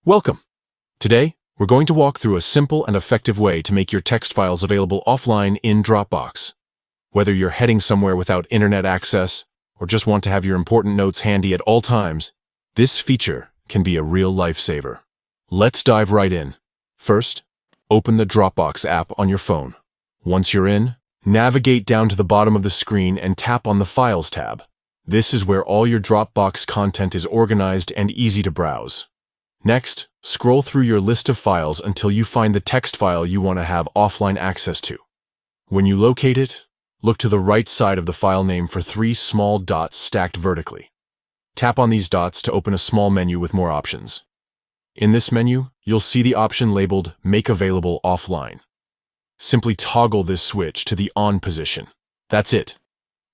Welcome! Today, we're going to walk through a simple and effective way to make your text files available offline in Dropbox. Whether you're heading somewhere without internet access or just want to have your important notes handy at all times, this feature can be a real lifesaver. Let's dive right in. First, open the Dropbox app on your phone. Once you're in, navigate down to the bottom of the screen and tap on the Files tab. This is where all your Dropbox content is organized and easy to browse. Next, scroll through your list of files until you find the text file you want to have offline access to. When you locate it, look to the right side of the file name for 3 small dots stacked vertically. Tap on these dots to open a small menu with more options. In this menu, you'll see the option labeled Make Available Offline. Simply toggle this switch to the On position. That's it.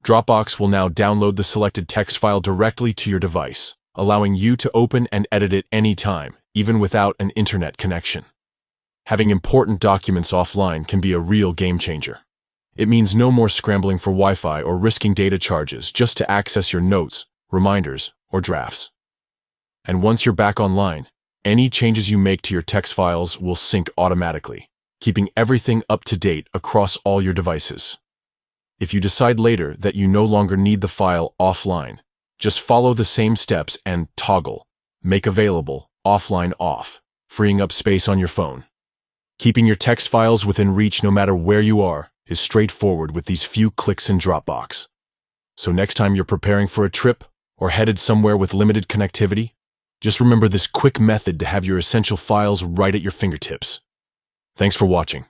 Dropbox will now download the selected text file directly to your device, allowing you to open and edit it anytime, even without an internet connection. Having important documents offline can be a real game changer. It means no more scrambling for Wi-Fi or risking data charges just to access your notes, reminders, or drafts. And once you're back online, any changes you make to your text files will sync automatically, keeping everything up to date across all your devices. If you decide later that you no longer need the file offline, just follow the same steps and toggle Make Available Offline off, freeing up space on your phone. Keeping your text files within reach no matter where you are is straightforward with these few clicks in Dropbox. So next time you're preparing for a trip or headed somewhere with limited connectivity, just remember this quick method to have your essential files right at your fingertips. Thanks for watching.